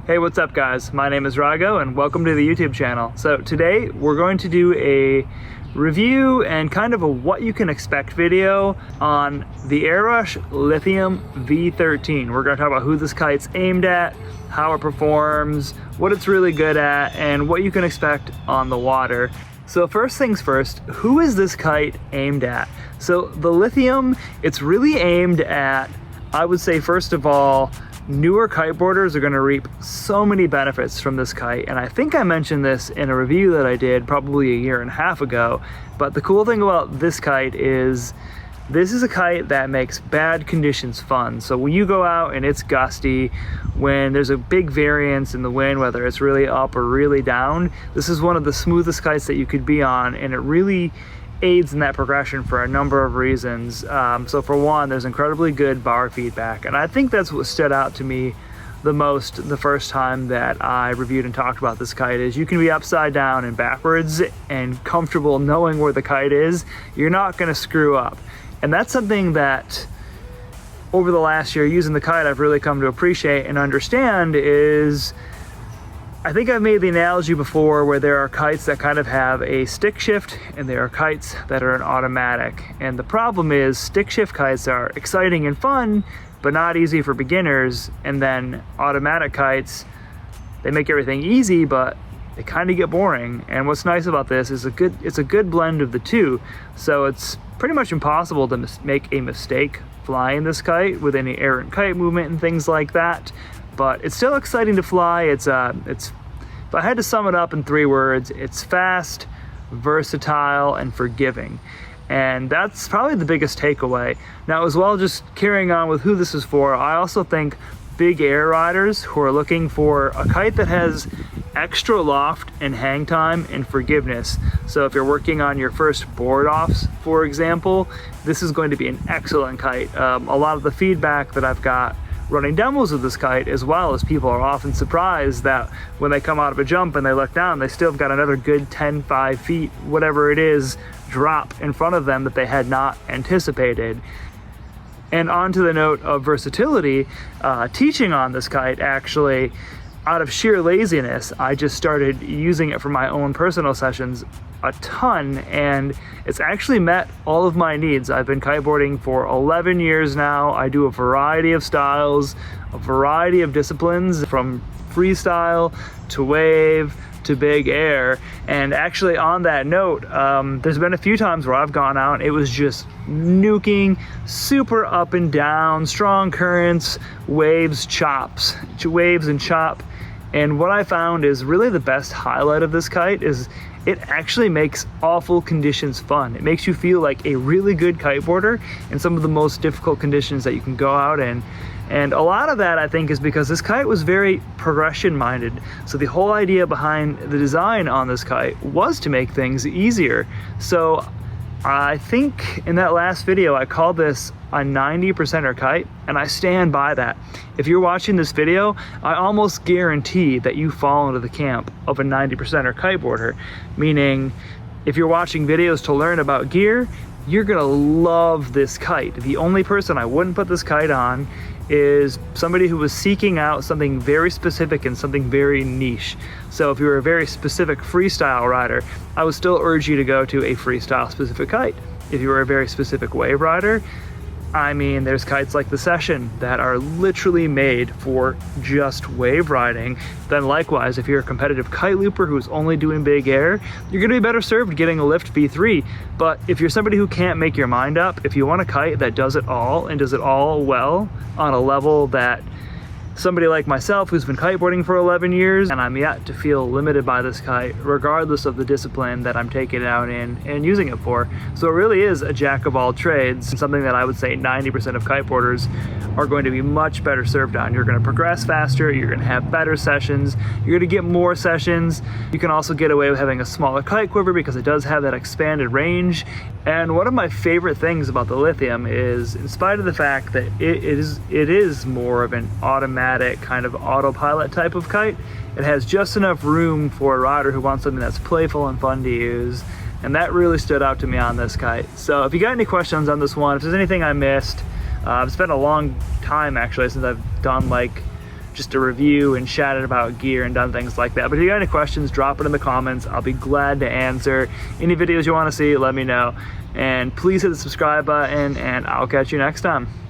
Hey, what's up guys? My name is Rago and welcome to the YouTube channel. So today we're going to do a review and kind of a what you can expect video on the Airush Lithium V13. We're going to talk about who this kite's aimed at, how it performs, what it's really good at, and what you can expect on the water. So first things first, who is this kite aimed at? So the Lithium, it's really aimed at, I would say first of all, newer kiteboarders are going to reap so many benefits from this kite, and I think I mentioned this in a review that I did probably a year and a half ago. But the cool thing about this kite is this is a kite that makes bad conditions fun. So when you go out and it's gusty, when there's a big variance in the wind, whether it's really up or really down, this is one of the smoothest kites that you could be on, and it really aids in that progression for a number of reasons. So for one, there's incredibly good bar feedback, and I think that's what stood out to me the most the first time that I reviewed and talked about this kite. Is you can be upside down and backwards and comfortable knowing where the kite is. You're not going to screw up, and that's something that over the last year using the kite I've really come to appreciate and understand. Is I think I've made the analogy before where there are kites that kind of have a stick shift and there are kites that are an automatic. And the problem is stick shift kites are exciting and fun, but not easy for beginners. And then automatic kites, they make everything easy, but they kind of get boring. And what's nice about this is it's a good blend of the two. So it's pretty much impossible to make a mistake flying this kite with any errant kite movement and things like that. But it's still exciting to fly. It's if I had to sum it up in 3 words, it's fast, versatile, and forgiving. And that's probably the biggest takeaway. Now, as well, just carrying on with who this is for, I also think big air riders who are looking for a kite that has extra loft and hang time and forgiveness. So if you're working on your first board offs, for example, this is going to be an excellent kite. A lot of the feedback that I've got running demos of this kite, as well as people are often surprised that when they come out of a jump and they look down, they still have got another good 5 feet, whatever it is, drop in front of them that they had not anticipated. And on to the note of versatility, teaching on this kite, actually, out of sheer laziness, I just started using it for my own personal sessions a ton, and it's actually met all of my needs. I've been kiteboarding for 11 years now. I do a variety of styles, a variety of disciplines, from freestyle to wave to big air. And actually on that note, there's been a few times where I've gone out and it was just nuking, super up and down, strong currents, waves and chop. And what I found is really the best highlight of this kite is it actually makes awful conditions fun. It makes you feel like a really good kiteboarder in some of the most difficult conditions that you can go out in. And a lot of that, I think, is because this kite was very progression minded. So the whole idea behind the design on this kite was to make things easier. So I think in that last video, I called this a 90%er kite, and I stand by that. If you're watching this video, I almost guarantee that you fall into the camp of a 90%er kiteboarder, meaning if you're watching videos to learn about gear, you're gonna love this kite. The only person I wouldn't put this kite on is somebody who was seeking out something very specific and something very niche. So if you're a very specific freestyle rider, I would still urge you to go to a freestyle specific kite. If you were a very specific wave rider, I mean, there's kites like the Session that are literally made for just wave riding. Then likewise, if you're a competitive kite looper who's only doing big air, you're gonna be better served getting a Lift V3. But if you're somebody who can't make your mind up, if you want a kite that does it all and does it all well on a level that somebody like myself who's been kiteboarding for 11 years, and I'm yet to feel limited by this kite regardless of the discipline that I'm taking it out in and using it for. So it really is a jack of all trades, something that I would say 90% of kiteboarders are going to be much better served on. You're going to progress faster, you're going to have better sessions, you're going to get more sessions. You can also get away with having a smaller kite quiver because it does have that expanded range. And one of my favorite things about the Lithium is, in spite of the fact that it is more of an automatic kind of autopilot type of kite, it has just enough room for a rider who wants something that's playful and fun to use. And that really stood out to me on this kite. So if you got any questions on this one, if there's anything I missed, it's been a long time actually since I've done like just a review and chatted about gear and done things like that. But if you got any questions, drop it in the comments. I'll be glad to answer. Any videos you want to see, let me know. And please hit the subscribe button, and I'll catch you next time.